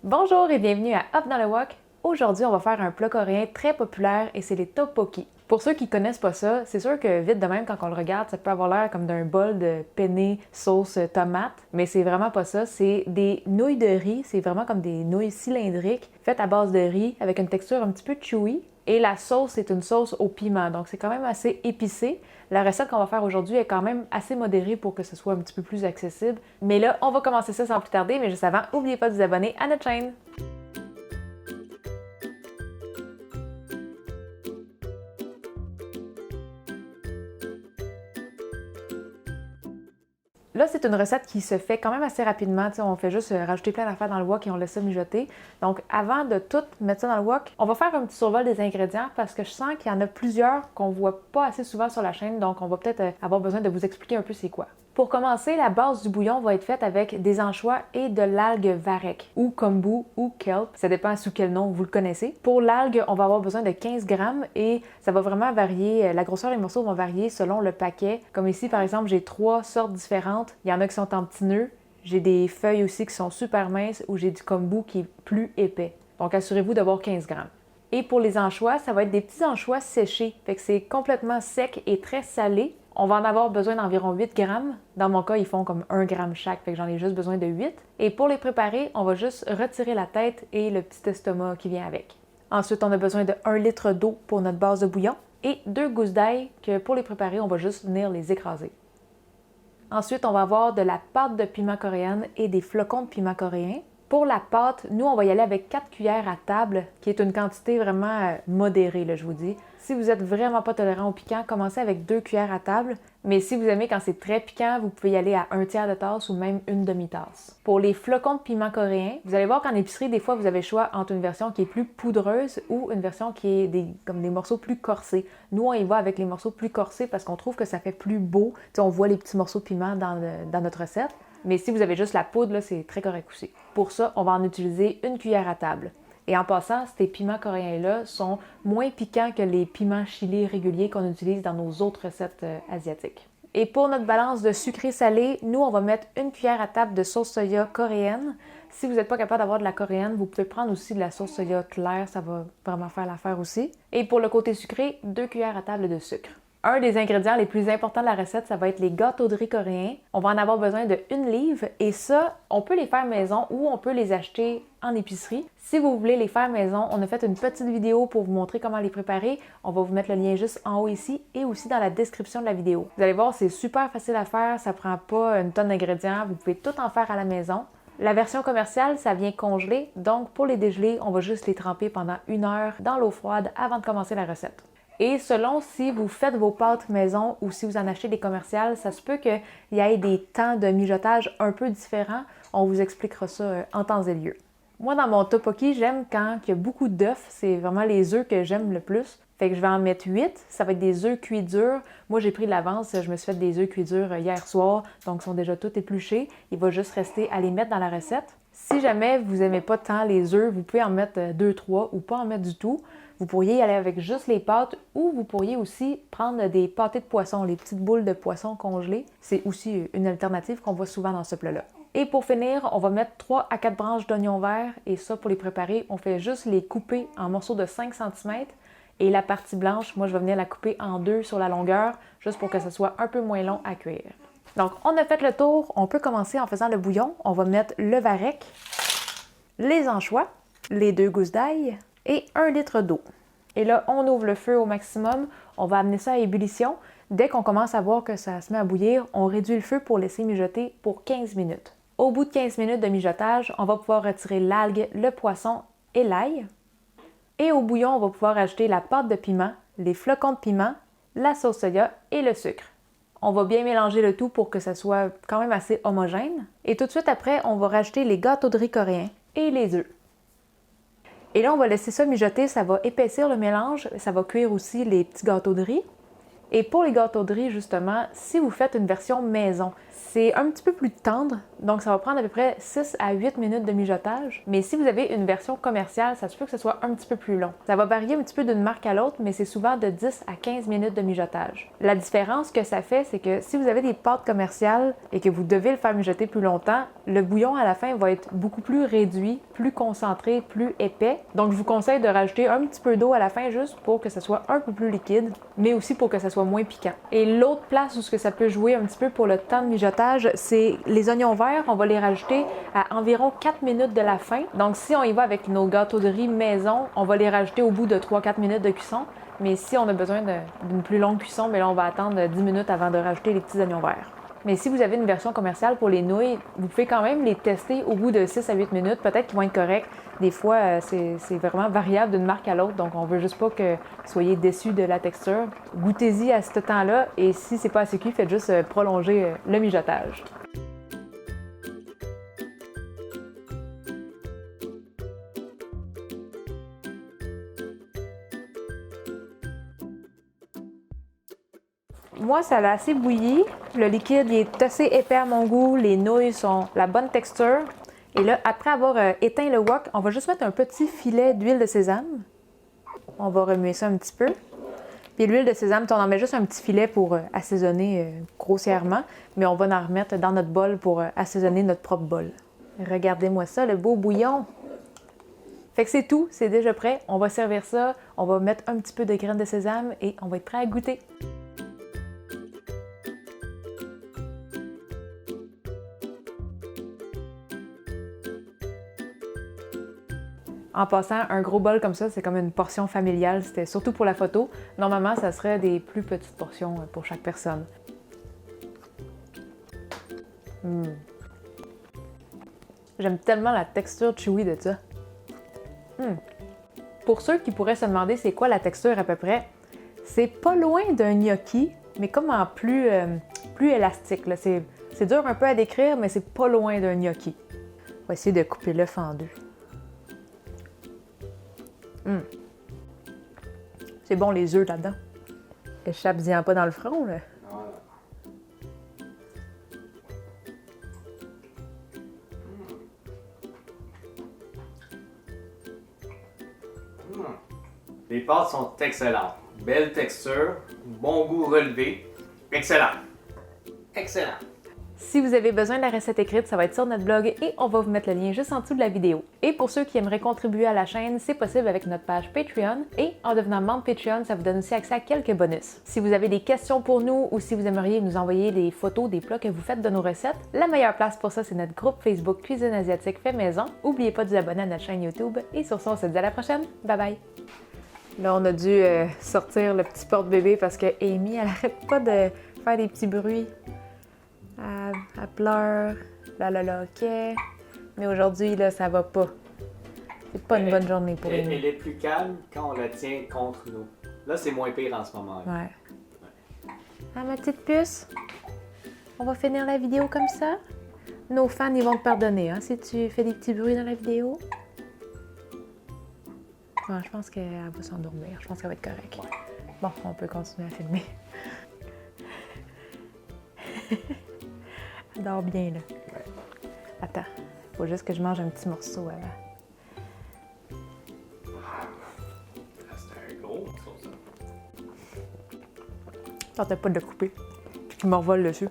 Bonjour et bienvenue à Hop dans le Wok. Aujourd'hui, on va faire un plat coréen très populaire et c'est les tteokbokki. Pour ceux qui connaissent pas ça, c'est sûr que vite de même quand on le regarde, ça peut avoir l'air comme d'un bol de penne sauce tomate, mais c'est vraiment pas ça. C'est des nouilles de riz, c'est vraiment comme des nouilles cylindriques faites à base de riz avec une texture un petit peu chewy. Et la sauce, c'est une sauce au piment, donc c'est quand même assez épicé. La recette qu'on va faire aujourd'hui est quand même assez modérée pour que ce soit un petit peu plus accessible. Mais là, on va commencer ça sans plus tarder, mais juste avant, n'oubliez pas de vous abonner à notre chaîne. Là, c'est une recette qui se fait quand même assez rapidement. T'sais, on fait juste rajouter plein d'affaires dans le wok et on laisse ça mijoter. Donc, avant de tout mettre ça dans le wok, on va faire un petit survol des ingrédients parce que je sens qu'il y en a plusieurs qu'on voit pas assez souvent sur la chaîne. Donc, on va peut-être avoir besoin de vous expliquer un peu c'est quoi. Pour commencer, la base du bouillon va être faite avec des anchois et de l'algue varech, ou kombu, ou kelp. Ça dépend sous quel nom vous le connaissez. Pour l'algue, on va avoir besoin de 15 grammes et ça va vraiment varier. La grosseur des morceaux vont varier selon le paquet. Comme ici, par exemple, j'ai 3 sortes différentes. Il y en a qui sont en petits nœuds. J'ai des feuilles aussi qui sont super minces ou j'ai du kombu qui est plus épais. Donc, assurez-vous d'avoir 15 grammes. Et pour les anchois, ça va être des petits anchois séchés. Fait que c'est complètement sec et très salé. On va en avoir besoin d'environ 8 grammes. Dans mon cas, ils font comme 1 gramme chaque, fait que j'en ai juste besoin de 8. Et pour les préparer, on va juste retirer la tête et le petit estomac qui vient avec. Ensuite, on a besoin de 1 litre d'eau pour notre base de bouillon et 2 gousses d'ail que pour les préparer, on va juste venir les écraser. Ensuite, on va avoir de la pâte de piment coréenne et des flocons de piment coréen. Pour la pâte, nous, on va y aller avec 4 cuillères à table, qui est une quantité vraiment modérée, là, je vous dis. Si vous êtes vraiment pas tolérant au piquant, commencez avec 2 cuillères à table. Mais si vous aimez quand c'est très piquant, vous pouvez y aller à 1 tiers de tasse ou même une demi-tasse. Pour les flocons de piment coréen, vous allez voir qu'en épicerie, des fois, vous avez le choix entre une version qui est plus poudreuse ou une version qui est comme des morceaux plus corsés. Nous, on y va avec les morceaux plus corsés parce qu'on trouve que ça fait plus beau. T'sais, on voit les petits morceaux de piment dans notre recette. Mais si vous avez juste la poudre, c'est très correct aussi. Pour ça, on va en utiliser 1 cuillère à table. Et en passant, ces piments coréens-là sont moins piquants que les piments chili réguliers qu'on utilise dans nos autres recettes asiatiques. Et pour notre balance de sucré-salé, nous, on va mettre 1 cuillère à table de sauce soya coréenne. Si vous n'êtes pas capable d'avoir de la coréenne, vous pouvez prendre aussi de la sauce soya claire, ça va vraiment faire l'affaire aussi. Et pour le côté sucré, 2 cuillères à table de sucre. Un des ingrédients les plus importants de la recette, ça va être les gâteaux de riz coréens. On va en avoir besoin de 1 livre et ça, on peut les faire maison ou on peut les acheter en épicerie. Si vous voulez les faire maison, on a fait une petite vidéo pour vous montrer comment les préparer. On va vous mettre le lien juste en haut ici et aussi dans la description de la vidéo. Vous allez voir, c'est super facile à faire, ça prend pas une tonne d'ingrédients, vous pouvez tout en faire à la maison. La version commerciale, ça vient congelé, donc pour les dégeler, on va juste les tremper pendant 1 heure dans l'eau froide avant de commencer la recette. Et selon si vous faites vos pâtes maison ou si vous en achetez des commerciales, ça se peut qu'il y ait des temps de mijotage un peu différents. On vous expliquera ça en temps et lieu. Moi, dans mon tteokbokki, j'aime quand il y a beaucoup d'œufs. C'est vraiment les œufs que j'aime le plus. Fait que je vais en mettre 8. Ça va être des œufs cuits durs. Moi, j'ai pris de l'avance. Je me suis fait des œufs cuits durs hier soir. Donc, ils sont déjà tous épluchés. Il va juste rester à les mettre dans la recette. Si jamais vous n'aimez pas tant les œufs, vous pouvez en mettre 2-3 ou pas en mettre du tout. Vous pourriez y aller avec juste les pâtes ou vous pourriez aussi prendre des pâtés de poisson, les petites boules de poisson congelées. C'est aussi une alternative qu'on voit souvent dans ce plat-là. Et pour finir, on va mettre 3 à 4 branches d'oignons verts et ça, pour les préparer, on fait juste les couper en morceaux de 5 cm. Et la partie blanche, moi, je vais venir la couper en 2 sur la longueur, juste pour que ce soit un peu moins long à cuire. Donc, on a fait le tour. On peut commencer en faisant le bouillon. On va mettre le varech, les anchois, les 2 gousses d'ail et 1 litre d'eau. Et là, on ouvre le feu au maximum. On va amener ça à ébullition. Dès qu'on commence à voir que ça se met à bouillir, on réduit le feu pour laisser mijoter pour 15 minutes. Au bout de 15 minutes de mijotage, on va pouvoir retirer l'algue, le poisson et l'ail. Et au bouillon, on va pouvoir ajouter la pâte de piment, les flocons de piment, la sauce soya et le sucre. On va bien mélanger le tout pour que ça soit quand même assez homogène. Et tout de suite après, on va rajouter les gâteaux de riz coréens et les œufs. Et là, on va laisser ça mijoter, ça va épaissir le mélange, ça va cuire aussi les petits gâteaux de riz. Et pour les gâteaux de riz, justement, si vous faites une version maison, c'est un petit peu plus tendre, donc ça va prendre à peu près 6 à 8 minutes de mijotage. Mais si vous avez une version commerciale, ça se peut que ce soit un petit peu plus long. Ça va varier un petit peu d'une marque à l'autre, mais c'est souvent de 10 à 15 minutes de mijotage. La différence que ça fait, c'est que si vous avez des pâtes commerciales et que vous devez le faire mijoter plus longtemps, le bouillon à la fin va être beaucoup plus réduit, plus concentré, plus épais. Donc je vous conseille de rajouter un petit peu d'eau à la fin juste pour que ça soit un peu plus liquide, mais aussi pour que ça soit moins piquant. Et l'autre place où ce que ça peut jouer un petit peu pour le temps de mijotage, c'est les oignons verts. On va les rajouter à environ 4 minutes de la fin. Donc, si on y va avec nos gâteaux de riz maison, on va les rajouter au bout de 3-4 minutes de cuisson. Mais si on a besoin d'une plus longue cuisson, bien là, on va attendre 10 minutes avant de rajouter les petits oignons verts. Mais si vous avez une version commerciale pour les nouilles, vous pouvez quand même les tester au bout de 6 à 8 minutes. Peut-être qu'ils vont être corrects. Des fois, c'est vraiment variable d'une marque à l'autre. Donc, on veut juste pas que vous soyez déçus de la texture. Goûtez-y à ce temps-là. Et si c'est pas assez cuit, faites juste prolonger le mijotage. Moi, ça l'a assez bouilli. Le liquide il est assez épais à mon goût. Les nouilles sont la bonne texture. Et là, après avoir éteint le wok, on va juste mettre un petit filet d'huile de sésame. On va remuer ça un petit peu. Puis l'huile de sésame, on en met juste un petit filet pour assaisonner grossièrement. Mais on va en remettre dans notre bol pour assaisonner notre propre bol. Regardez-moi ça, le beau bouillon. Fait que c'est tout, c'est déjà prêt. On va servir ça. On va mettre un petit peu de graines de sésame et on va être prêt à goûter. En passant, un gros bol comme ça, c'est comme une portion familiale. C'était surtout pour la photo. Normalement, ça serait des plus petites portions pour chaque personne. J'aime tellement la texture chewy de ça. Pour ceux qui pourraient se demander c'est quoi la texture à peu près, c'est pas loin d'un gnocchi, mais comme en plus élastique. C'est dur un peu à décrire, mais c'est pas loin d'un gnocchi. On va essayer de couper l'œuf en deux. C'est bon les œufs là-dedans. Échappe-y pas dans le front, là. Les pâtes sont excellentes. Belle texture, bon goût relevé. Excellent. Excellent. Si vous avez besoin de la recette écrite, ça va être sur notre blog et on va vous mettre le lien juste en dessous de la vidéo. Et pour ceux qui aimeraient contribuer à la chaîne, c'est possible avec notre page Patreon. Et en devenant membre Patreon, ça vous donne aussi accès à quelques bonus. Si vous avez des questions pour nous ou si vous aimeriez nous envoyer des photos des plats que vous faites de nos recettes, la meilleure place pour ça, c'est notre groupe Facebook Cuisine Asiatique Fait Maison. N'oubliez pas de vous abonner à notre chaîne YouTube. Et sur ça, on se dit à la prochaine. Bye bye! Là, on a dû sortir le petit porte-bébé parce que Amy, elle arrête pas de faire des petits bruits. Elle pleure, là, ok. Mais aujourd'hui, là, ça va pas. C'est pas une bonne journée pour Amy. Elle est plus calme quand on la tient contre nous. Là, c'est moins pire en ce moment-là. Ouais. Ah, ma petite puce, on va finir la vidéo comme ça. Nos fans, ils vont te pardonner, hein, si tu fais des petits bruits dans la vidéo. Bon, je pense qu'elle va s'endormir. Je pense qu'elle va être correcte. Ouais. Bon, on peut continuer à filmer. Elle dort bien, là. Ouais. Attends, faut juste que je mange un petit morceau avant. C'est un gros morceau, ça. Tente pas de le couper. Puis tu m'envoles dessus.